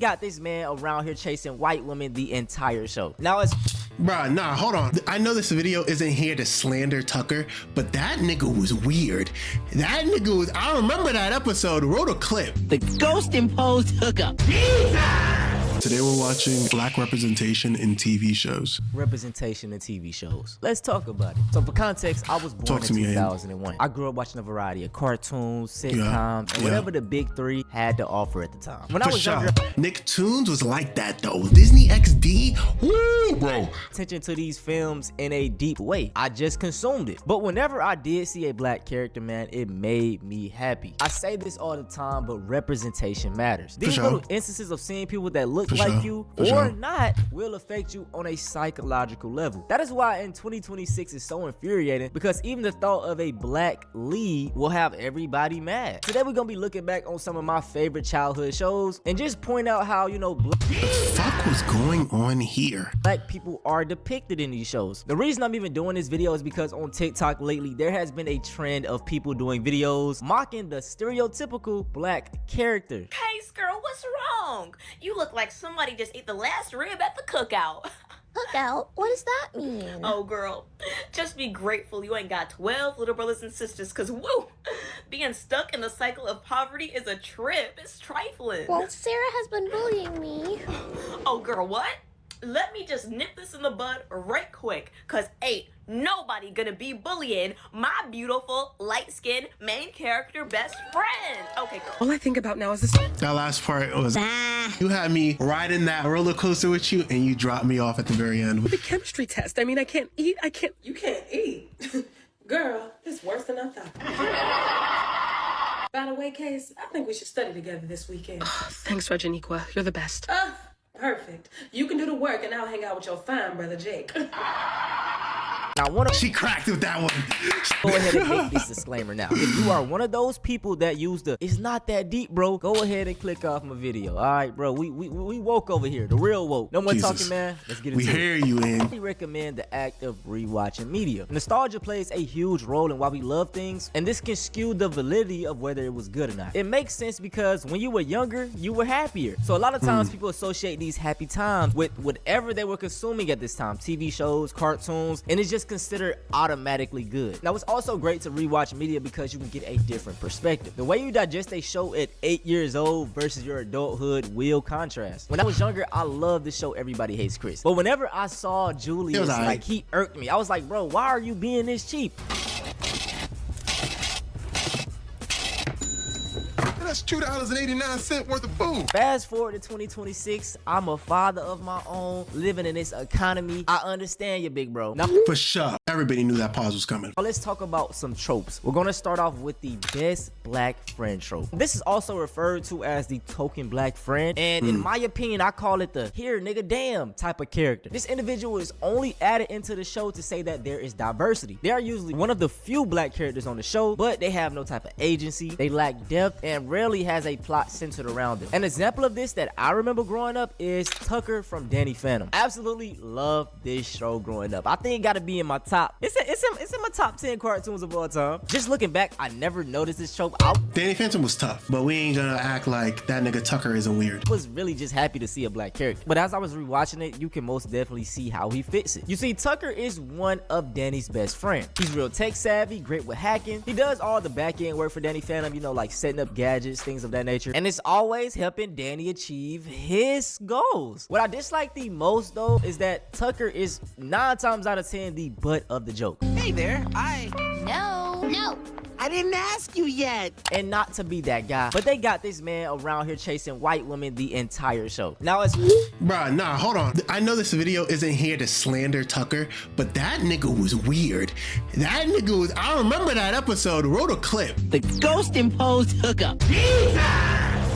Got this man around here chasing white women the entire show. Now it's Bruh, nah, hold on. I know this video isn't here to slander Tucker, but that nigga was weird. That nigga was, I remember that episode, wrote a clip. The ghost imposed hookup. Today we're watching black representation in TV shows. representation in TV shows. Let's talk about it. So for context, I was born in 2001. I grew up watching a variety of cartoons, sitcoms, and whatever the big three had to offer at the time. When I was younger, Nicktoons was like that though. Disney XD, woo, bro. Attention to these films in a deep way. I just consumed it. But whenever I did see a black character, man, it made me happy. I say this all the time, but representation matters. These little instances of seeing people that look like you or not will affect you on a psychological level. That is why in 2026 it's so infuriating, because even the thought of a black lead will have everybody mad. Today we're gonna be looking back on some of my favorite childhood shows and just point out how, you know, what the fuck was going on here? Black people are depicted in these shows. The reason I'm even doing this video is because on TikTok lately there has been a trend of people doing videos mocking the stereotypical black character. Hey, girl, what's wrong? You look like somebody just ate the last rib at the cookout. Cookout? What does that mean? Oh, girl, just be grateful you ain't got 12 little brothers and sisters, because, woo, being stuck in the cycle of poverty is a trip. It's trifling. Well, Sarah has been bullying me. Oh, girl, what? Let me just nip this in the bud right quick, because ain't nobody gonna be bullying my beautiful, light-skinned, main character best friend. Okay, girl. All I think about now is this. That last part was, you had me riding that roller coaster with you and you dropped me off at the very end. The chemistry test. I mean, I can't eat. You can't eat. Girl, it's worse than I thought. By the way, Case, I think we should study together this weekend. Thanks, Reginiqua. You're the best. Perfect. You can do the work and I'll hang out with your fine brother Jake. Now, she cracked with that one. Go ahead and make this disclaimer now. If you are one of those people that use the "it's not that deep, bro," go ahead and click off my video. All right, bro. We woke over here, the real woke. No more talking, man. Let's get into it. We hear you, in. I recommend the act of rewatching media. Nostalgia plays a huge role in why we love things, and this can skew the validity of whether it was good or not. It makes sense because when you were younger, you were happier. So a lot of times people associate these happy times with whatever they were consuming at this time, TV shows, cartoons, and it's just considered automatically good. Now, it's also great to rewatch media because you can get a different perspective. The way you digest a show at 8 years old versus your adulthood will contrast. When I was younger, I loved the show Everybody Hates Chris, but whenever I saw Julius, like, he irked me. I was like, bro, why are you being this cheap? That's $2.89 worth of food. Fast forward to 2026, I'm a father of my own, living in this economy. I understand you, big bro. Now, for sure, everybody knew that pause was coming. Let's talk about some tropes. We're gonna start off with the best black friend trope. This is also referred to as the token black friend, and in my opinion, I call it the "here nigga damn" type of character. This individual is only added into the show to say that there is diversity. They are usually one of the few black characters on the show, but they have no type of agency, they lack depth, and rarely has a plot centered around them. An example of this that I remember growing up is Tucker from Danny Phantom. Absolutely loved this show growing up. I think it gotta be in my top. It's in my top 10 cartoons of all time. Just looking back, I never noticed this trope. Danny Phantom was tough, but we ain't gonna act like that nigga Tucker isn't weird. I was really just happy to see a black character. But as I was rewatching it, you can most definitely see how he fits it. You see, Tucker is one of Danny's best friends. He's real tech savvy, great with hacking. He does all the back end work for Danny Phantom, you know, like setting up gadgets, things of that nature, and it's always helping Danny achieve his goals. What I dislike the most though is that Tucker is 9 times out of 10 the butt of the joke. Hey there, No. I didn't ask you yet. And not to be that guy, but they got this man around here chasing white women the entire show. Now it's bruh, nah, hold on. I know this video isn't here to slander Tucker, but that nigga was weird. That nigga was, I remember that episode, wrote a clip. The ghost imposed hookup.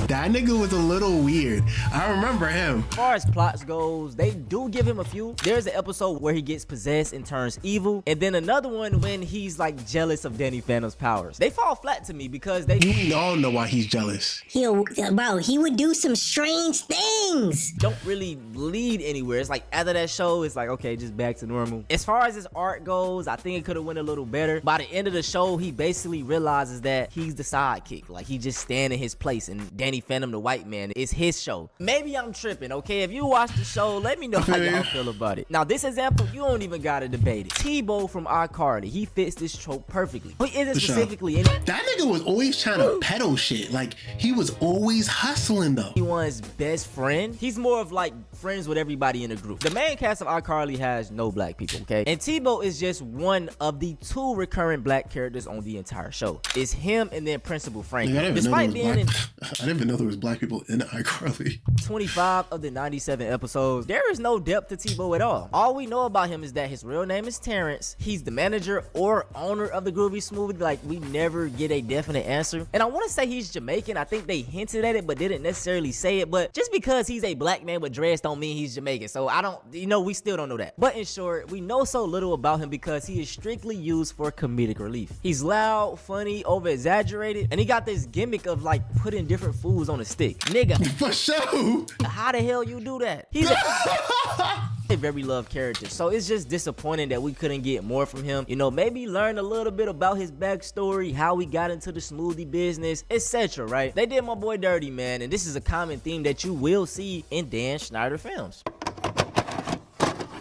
That nigga was a little weird. I remember him. As far as plots goes, they do give him a few. There's an episode where he gets possessed and turns evil, and then another one when he's like jealous of Danny Phantom's powers. They fall flat to me because we all know why he's jealous. He would do some strange things. Don't really lead anywhere. It's like after that show, it's like, okay, just back to normal. As far as his art goes, I think it could have went a little better. By the end of the show, he basically realizes that he's the sidekick. Like, he just stand in his place, and Danny Danny Phantom the white man. It's his show. Maybe I'm tripping, okay? If you watch the show, let me know how y'all feel about it. Now, this example, you don't even gotta debate it. Tebow from iCarly, he fits this trope perfectly. He isn't specifically in it. That nigga was always trying to peddle shit. Like, he was always hustling, though. He was best friend. He's more of like friends with everybody in the group. The main cast of iCarly has no black people, okay? And Tebow is just one of the 2 recurring black characters on the entire show. It's him and then Principal Frank. Despite being in I didn't even know there was black people in iCarly. 25 of the 97 episodes, there is no depth to Tebow at all. All we know about him is that his real name is Terrence. He's the manager or owner of the Groovy Smoothie. Like, we never get a definite answer. And I want to say he's Jamaican. I think they hinted at it, but didn't necessarily say it. But just because he's a black man with dreads don't mean he's Jamaican. So I don't, we still don't know that. But in short, we know so little about him because he is strictly used for comedic relief. He's loud, funny, over-exaggerated, and he got this gimmick of like putting different foods on a stick. Nigga. For sure. How the hell you do that? He's a very loved character, so it's just disappointing that we couldn't get more from him. Maybe learn a little bit about his backstory, how he got into the smoothie business, etc. Right? They did my boy dirty, man, and this is a common theme that you will see in Dan Schneider films.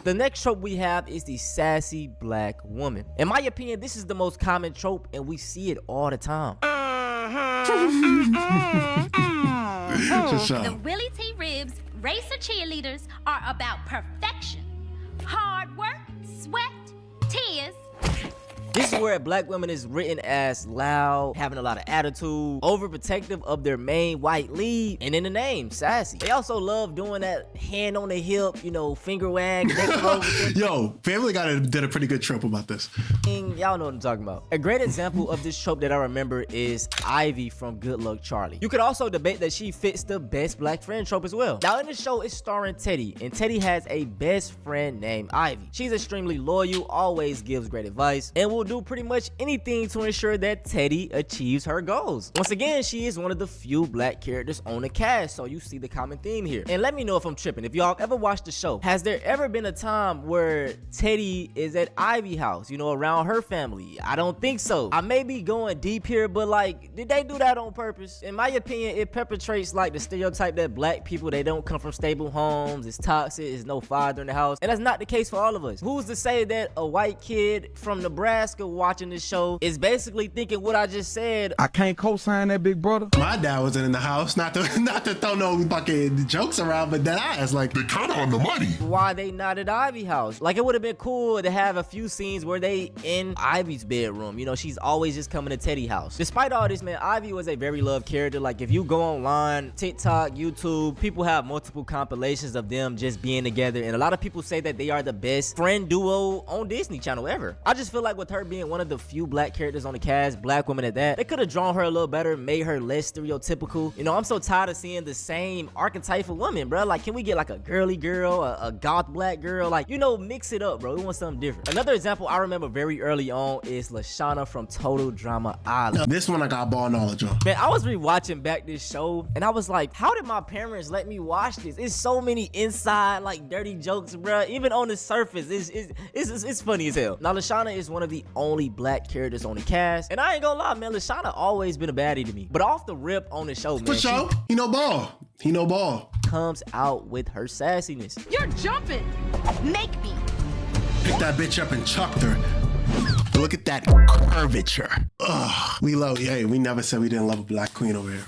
The next trope we have is the sassy black woman. In my opinion, this is the most common trope, and we see it all the time. The Willie T. Ribs racer cheerleaders are about perfection, hard work, sweat, tears. This is where black women is written as loud, having a lot of attitude, overprotective of their main white lead, and in the name, sassy. They also love doing that hand on the hip, finger wag. Yo, Family Guy did a pretty good trope about this. Y'all know what I'm talking about. A great example of this trope that I remember is Ivy from Good Luck Charlie. You could also debate that she fits the best black friend trope as well. Now in the show, it's starring Teddy, and Teddy has a best friend named Ivy. She's extremely loyal, always gives great advice, and will do pretty much anything to ensure that Teddy achieves her goals. Once again, she is one of the few black characters on the cast, so you see the common theme here. And let me know if I'm tripping. If y'all ever watched the show, has there ever been a time where Teddy is at Ivy house, around her family? I don't think so. I may be going deep here, but like, did they do that on purpose? In my opinion, it perpetrates like the stereotype that black people, they don't come from stable homes, it's toxic, there's no father in the house, and that's not the case for all of us. Who's to say that a white kid from Nebraska watching this show is basically thinking what I just said? I can't co-sign that, big brother. My dad wasn't in the house, not to throw no fucking jokes around, but that ass, like, they kind of on the money. Why they not at Ivy house? Like, it would have been cool to have a few scenes where they in Ivy's bedroom. She's always just coming to Teddy's house. Despite all this, man, Ivy was a very loved character. Like, if you go online, TikTok, YouTube, people have multiple compilations of them just being together, and a lot of people say that they are the best friend duo on Disney Channel ever. I just feel like with her being one of the few black characters on the cast, black women at that, they could have drawn her a little better, made her less stereotypical. I'm so tired of seeing the same archetype of women, bro. Like, can we get like a girly girl, a goth black girl? Like, mix it up, bro. We want something different. Another example I remember very early on is Lashana from Total Drama Island. This one I got ball knowledge on. Man, I was rewatching back this show, and I was like, how did my parents let me watch this? It's so many inside, like, dirty jokes, bro. Even on the surface, it's funny as hell. Now, Lashana is one of the only black characters on the cast, and I ain't gonna lie, man, Lashana always been a baddie to me. But off the rip on the show, man, for sure, he no ball. Comes out with her sassiness. You're jumping. Make me. Picked that bitch up and chucked her. Look at that curvature. Ugh. We never said we didn't love a black queen over here.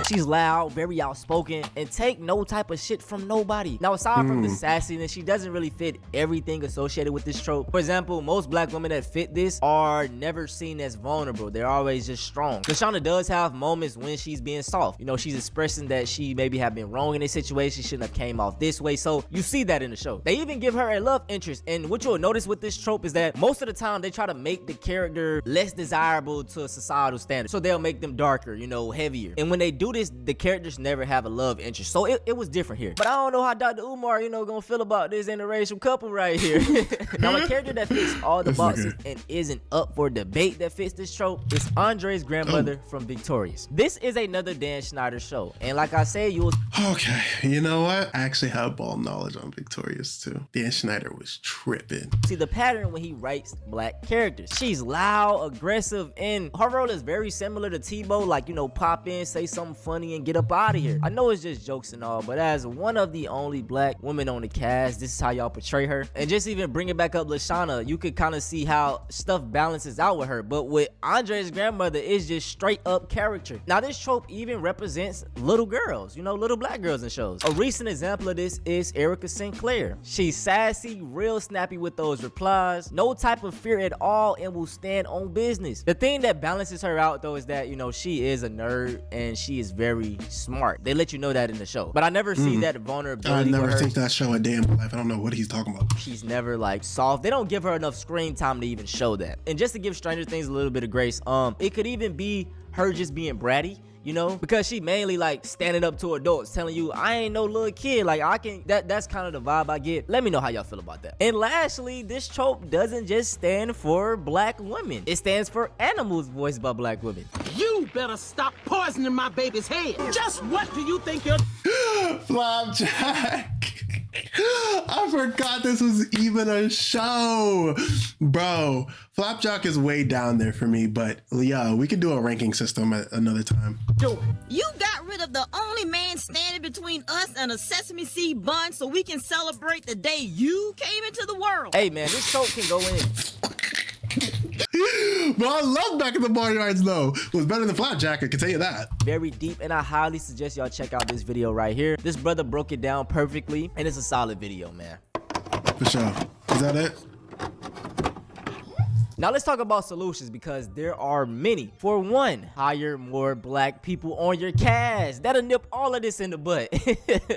She's loud, very outspoken, and take no type of shit from nobody. Now, aside from the sassiness, she doesn't really fit everything associated with this trope. For example, most black women that fit this are never seen as vulnerable. They're always just strong. Lashana does have moments when she's being soft. She's expressing that she maybe have been wrong in a situation, shouldn't have came off this way. So you see that in the show. They even give her a love interest. And what you'll notice with this trope is that most of the time they try to make the character less desirable to a societal standard. So they'll make them darker, heavier. And when they do this, this, the characters never have a love interest, so it was different here. But I don't know how Dr. Umar, you know, gonna feel about this interracial couple right here. Now, a character that fits all the boxes and isn't up for debate that fits this trope is Andre's grandmother from Victorious. This is another Dan Schneider show, and like I said, you will. Okay, you know what? I actually have ball knowledge on Victorious too. Dan Schneider was tripping. See the pattern when he writes black characters. She's loud, aggressive, and her role is very similar to Tebow, like, you know, pop in, say something funny, and get up out of here. I know it's just jokes and all, but as one of the only black women on the cast, this is how y'all portray her. And just even bringing back up Lashana, you could kind of see how stuff balances out with her. But with Andre's grandmother, it's just straight up character. Now, this trope even represents little girls, you know, little black girls in shows. A recent example of this is Erica Sinclair. She's sassy, real snappy with those replies, no type of fear at all, and will stand on business. The thing that balances her out though is that, you know, she is a nerd and she is very smart. They let you know that in the show, but I never see that vulnerability. I never with her. think that show a day in my life. I don't know what he's talking about. She's never like soft. They don't give her enough screen time to even show that. And just to give Stranger Things a little bit of grace, it could even be her just being bratty, you know, because she mainly like standing up to adults telling you I ain't no little kid, like I can, that's kind of the vibe I get. Let me know how y'all feel about that. And lastly, this trope doesn't just stand for black women, it stands for animals voiced by black women. You better stop poisoning my baby's head. Just what do you think you're... Flapjack. I forgot this was even a show. Bro, Flapjack is way down there for me, but yeah, we could do a ranking system at another time. You got rid of the only man standing between us and a sesame seed bun so we can celebrate the day you came into the world. Hey man, this trope can go in. But I love Back in the Barnyards though. It was better than Flapjack, I can tell you that. Very deep, and I highly suggest y'all check out this video right here. This brother broke it down perfectly, and it's a solid video, man. For sure. Is that it? Now let's talk about solutions, because there are many. For one, hire more black people on your cast. That'll nip all of this in the butt.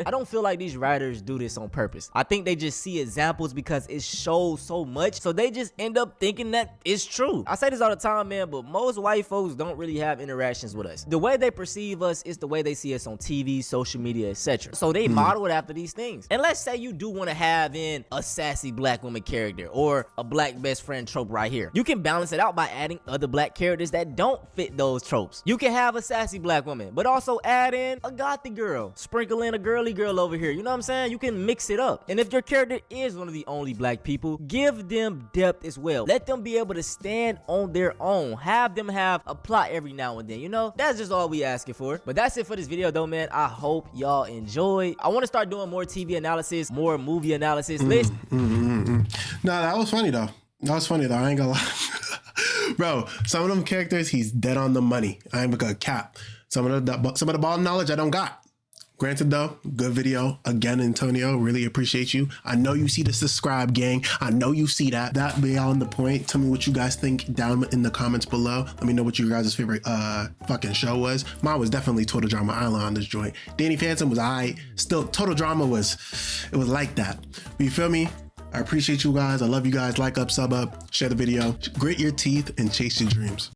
I don't feel like these writers do this on purpose. I think they just see examples because it shows so much, so they just end up thinking that it's true. I say this all the time, man, but most white folks don't really have interactions with us. The way they perceive us is the way they see us on TV, social media, etc. So they model it after these things. And let's say you do want to have in a sassy black woman character or a black best friend trope right here. You can balance it out by adding other black characters that don't fit those tropes. You can have a sassy black woman, but also add in a gothy girl. Sprinkle in a girly girl over here. You know what I'm saying? You can mix it up. And if your character is one of the only black people, give them depth as well. Let them be able to stand on their own. Have them have a plot every now and then. You know, that's just all we asking for. But that's it for this video though, man. I hope y'all enjoy. I want to start doing more TV analysis, more movie analysis. No, that was funny though. That was funny though. I ain't gonna lie. Bro, some of them characters, he's dead on the money. I ain't gonna cap. Some of the ball knowledge I don't got. Granted though, good video. Again, Antonio, really appreciate you. I know you see the subscribe gang. I know you see that. That beyond the point. Tell me what you guys think down in the comments below. Let me know what your guys' favorite fucking show was. Mine was definitely Total Drama Island on this joint. Danny Phantom was alright. Still, Total Drama was like that. But you feel me? I appreciate you guys. I love you guys. Like up, sub up, share the video. Grit your teeth and chase your dreams.